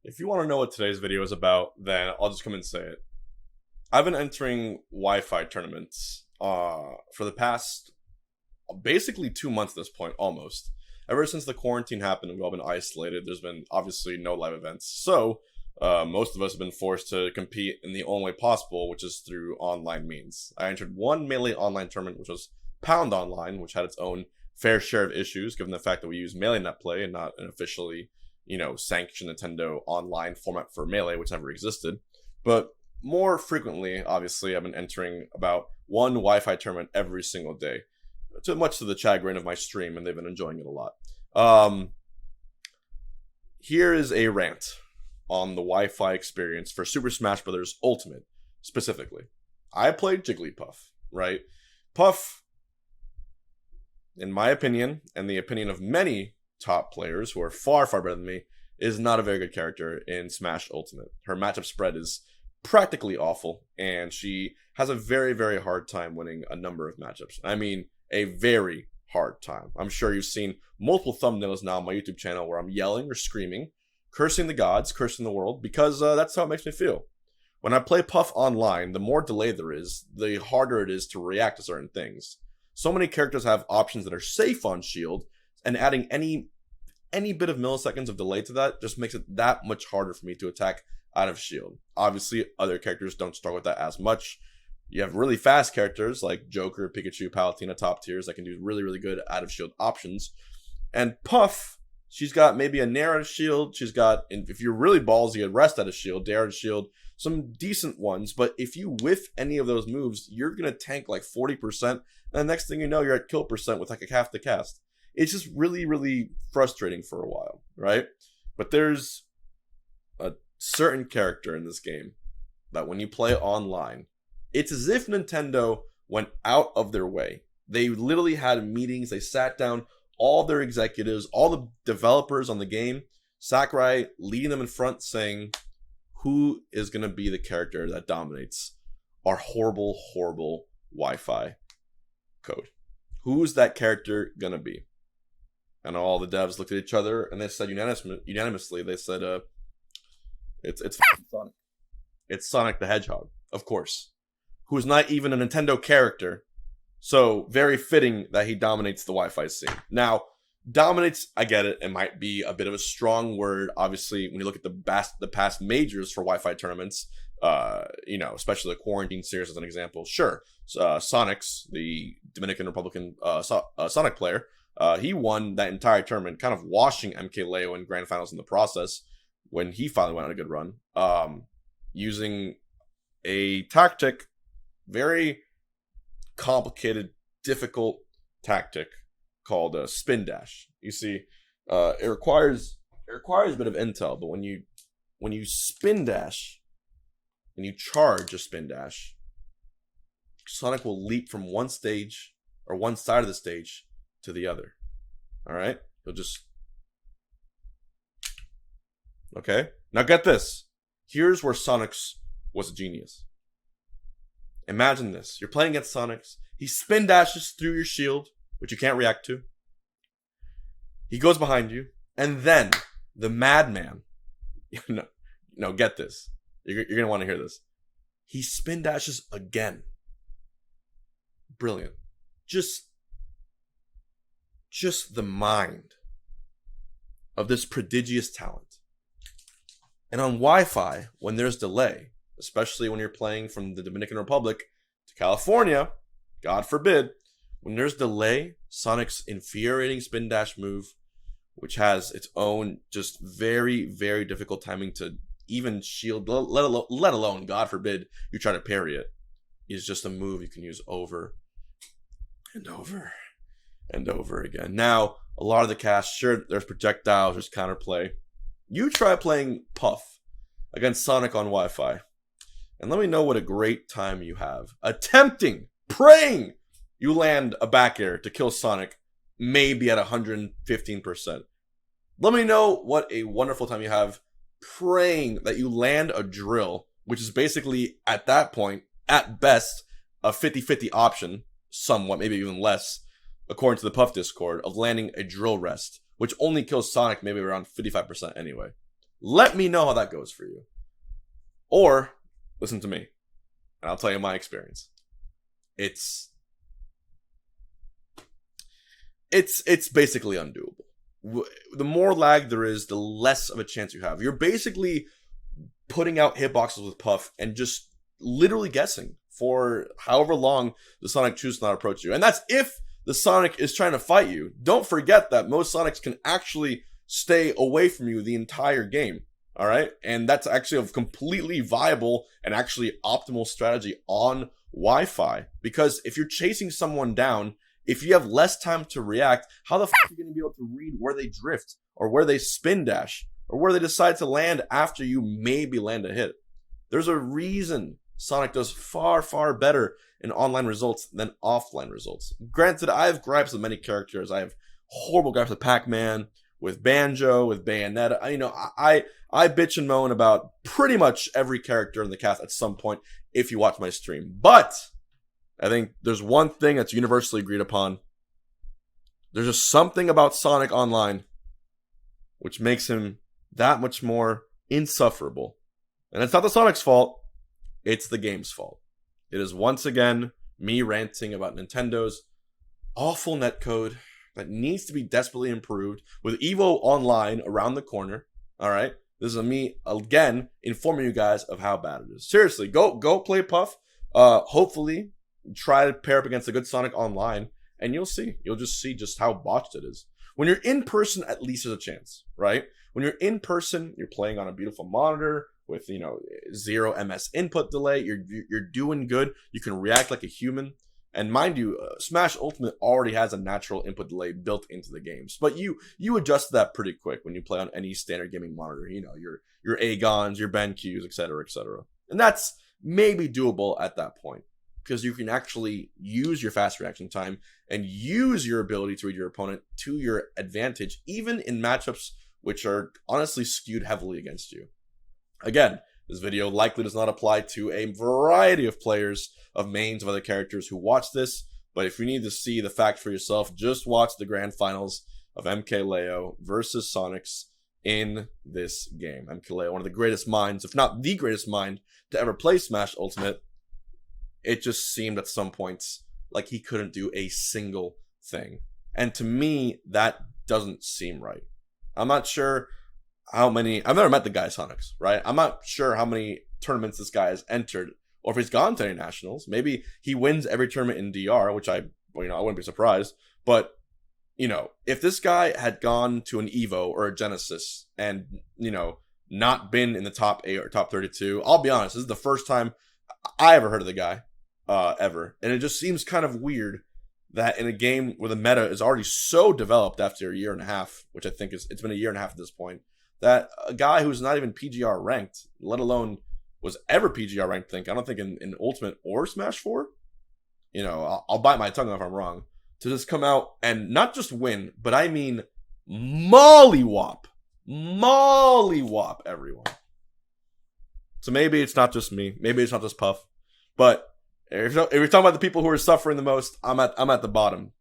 If you want to know what today's video is about, then I'll just come and say it. I've been entering Wi-Fi tournaments for the past basically 2 months at this point, almost. Ever since the quarantine happened and we've all been isolated, there's been obviously no live events. So, most of us have been forced to compete in the only way possible, which is through online means. I entered one Melee online tournament, which was Pound Online, which had its own fair share of issues, given the fact that we use Melee Net Play and not an officially, sanctioned Nintendo online format for Melee, which never existed. But more frequently, obviously, I've been entering about one Wi-Fi tournament every single day, much to the chagrin of my stream, and they've been enjoying it a lot. Here is a rant on the Wi-Fi experience for Super Smash Bros. Ultimate, specifically. I played Jigglypuff, right? Puff, in my opinion, and the opinion of many top players who are far, far better than me, is not a very good character in Smash Ultimate. Her matchup spread is practically awful, and she has a very, very hard time winning a number of matchups. I mean, a very hard time. I'm sure you've seen multiple thumbnails now on my YouTube channel where I'm yelling or screaming, cursing the gods, cursing the world, because that's how it makes me feel. When I play Puff online, the more delay there is, the harder it is to react to certain things. So many characters have options that are safe on shield, and adding any bit of milliseconds of delay to that just makes it that much harder for me to attack out of shield. Obviously, other characters don't struggle with that as much. You have really fast characters like Joker, Pikachu, Palutena, top tiers that can do really, really good out of shield options. And Puff, she's got maybe a Nair out of shield. She's got, if you're really ballsy, a Rest out of shield, Dare out of shield, some decent ones. But if you whiff any of those moves, you're going to tank like 40%. And the next thing you know, you're at kill percent with like a half the cast. It's just really, really frustrating for a while, right? But there's a certain character in this game that when you play online, it's as if Nintendo went out of their way. They literally had meetings. They sat down, all their executives, all the developers on the game, Sakurai leading them in front saying, who is going to be the character that dominates our horrible, horrible Wi-Fi code? Who's that character going to be? And all the devs looked at each other and they said unanimously, they said, it's Sonic. It's Sonic the Hedgehog, of course. Who's not even a Nintendo character. So, very fitting that he dominates the Wi-Fi scene. Now, dominates, I get it. It might be a bit of a strong word. Obviously, when you look at the past majors for Wi-Fi tournaments, especially the Quarantine Series as an example, sure. Sonic's, the Dominican Republican Sonic player, he won that entire tournament, kind of washing MKLeo in Grand Finals in the process when he finally went on a good run, using a tactic, very complicated, difficult tactic called a spin dash. You see, it requires a bit of intel, but when you spin dash and you charge a spin dash, Sonic will leap from one stage or one side of the stage to the other. All right, he'll just. Okay, now get this. Here's where Sonic's was a genius. Imagine this. You're playing against Sonic's. He spin dashes through your shield, which you can't react to. He goes behind you. And then the madman. No, get this. You're going to want to hear this. He spin dashes again. Brilliant. Just the mind of this prodigious talent. And on Wi-Fi, when there's delay, especially when you're playing from the Dominican Republic to California, God forbid, when there's delay, Sonic's infuriating spin dash move, which has its own just very, very difficult timing to even shield, let alone, God forbid, you try to parry it, is just a move you can use over and over and over again. Now, a lot of the cast, sure, there's projectiles, there's counterplay. You try playing Puff against Sonic on Wi-Fi, and let me know what a great time you have. Attempting, praying, you land a back air to kill Sonic, maybe at 115%. Let me know what a wonderful time you have praying that you land a drill, which is basically, at that point, at best, a 50-50 option, somewhat, maybe even less, according to the Puff Discord, of landing a drill rest, which only kills Sonic maybe around 55% anyway. Let me know how that goes for you. Or, listen to me, and I'll tell you my experience. It's basically undoable. The more lag there is, the less of a chance you have. You're basically putting out hitboxes with Puff and just literally guessing for however long the Sonic chooses to not approach you. And that's if the Sonic is trying to fight you. Don't forget that most Sonics can actually stay away from you the entire game. All right? And that's actually a completely viable and actually optimal strategy on Wi-Fi. Because if you're chasing someone down, if you have less time to react, how the fuck are you going to be able to read where they drift or where they spin dash or where they decide to land after you maybe land a hit? There's a reason Sonic does far, far better in online results than offline results. Granted, I have gripes with many characters. I have horrible gripes with Pac-Man, with Banjo, with Bayonetta. I bitch and moan about pretty much every character in the cast at some point if you watch my stream. But I think there's one thing that's universally agreed upon. There's just something about Sonic Online which makes him that much more insufferable. And it's not the Sonic's fault. It's the game's fault. It is once again me ranting about Nintendo's awful netcode that needs to be desperately improved with EVO Online around the corner. All right? This is me, again, informing you guys of how bad it is. Seriously, go play Puff. Hopefully, try to pair up against a good Sonic Online, and you'll see. You'll just see just how botched it is. When you're in person, at least there's a chance, right? When you're in person, you're playing on a beautiful monitor with, 0 ms input delay. You're doing good. You can react like a human. And mind you, Smash Ultimate already has a natural input delay built into the games, but you adjust that pretty quick when you play on any standard gaming monitor. Your Agons, your BenQs, etc., etc. And that's maybe doable at that point because you can actually use your fast reaction time and use your ability to read your opponent to your advantage, even in matchups which are honestly skewed heavily against you. Again, this video likely does not apply to a variety of players, of mains, of other characters who watch this, but if you need to see the fact for yourself, just watch the grand finals of MKLeo versus Sonics in this game. MKLeo, one of the greatest minds, if not the greatest mind, to ever play Smash Ultimate. It just seemed at some points like he couldn't do a single thing. And to me, that doesn't seem right. I'm not sure how many, I've never met the guy Sonics, right? I'm not sure how many tournaments this guy has entered, or if he's gone to any nationals. Maybe he wins every tournament in DR, which I wouldn't be surprised. But, if this guy had gone to an Evo or a Genesis and, not been in the top 8 or top 32, I'll be honest, this is the first time I ever heard of the guy, ever. And it just seems kind of weird that in a game where the meta is already so developed after a year and a half, which I think it's been a year and a half at this point, that a guy who's not even PGR ranked, let alone was ever PGR ranked, I don't think in Ultimate or Smash 4, I'll bite my tongue if I'm wrong, to just come out and not just win, but I mean mollywop everyone. So maybe it's not just me, maybe it's not just Puff, but if you're talking about the people who are suffering the most, I'm at the bottom.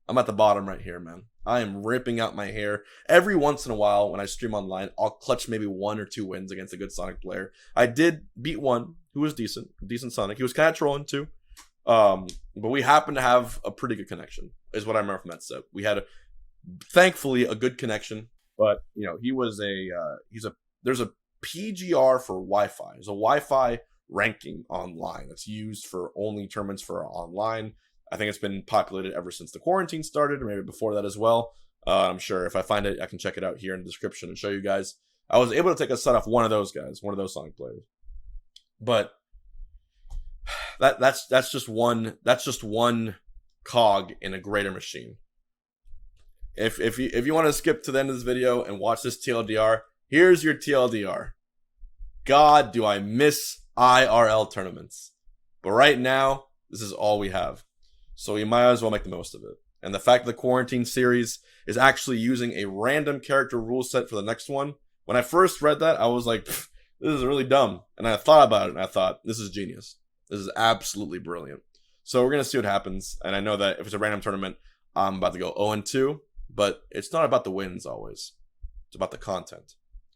I'm at the bottom right here, man. I am ripping out my hair. Every once in a while, when I stream online, I'll clutch maybe 1 or 2 wins against a good Sonic player. I did beat one who was decent Sonic. He was kind of trolling too. But we happened to have a pretty good connection, is what I remember from that set. We had, thankfully, a good connection. But, he was there's a PGR for Wi-Fi. There's a Wi-Fi ranking online that's used for only tournaments for online. I think it's been populated ever since the quarantine started, or maybe before that as well. I'm sure if I find it, I can check it out here in the description and show you guys. I was able to take a set off one of those guys, one of those Sonic players. But that's just one cog in a greater machine. If you want to skip to the end of this video and watch this TLDR, here's your TLDR. God, do I miss IRL tournaments. But right now, this is all we have. So we might as well make the most of it. And the fact that the quarantine series is actually using a random character rule set for the next one, when I first read that, I was like, this is really dumb. And I thought about it, and I thought, this is genius. This is absolutely brilliant. So we're going to see what happens. And I know that if it's a random tournament, I'm about to go 0-2. But it's not about the wins always. It's about the content.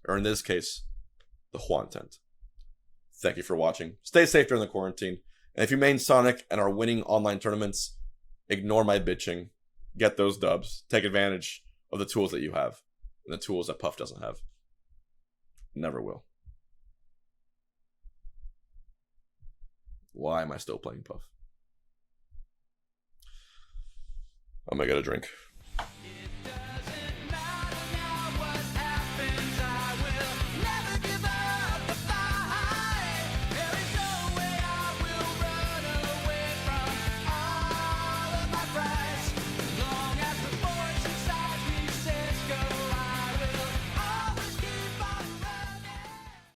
Or in this case, the Juantent. Thank you for watching. Stay safe during the quarantine. And if you main Sonic and are winning online tournaments, ignore my bitching. Get those dubs. Take advantage of the tools that you have. And the tools that Puff doesn't have. Never will. Why am I still playing Puff? I'm gonna get a drink.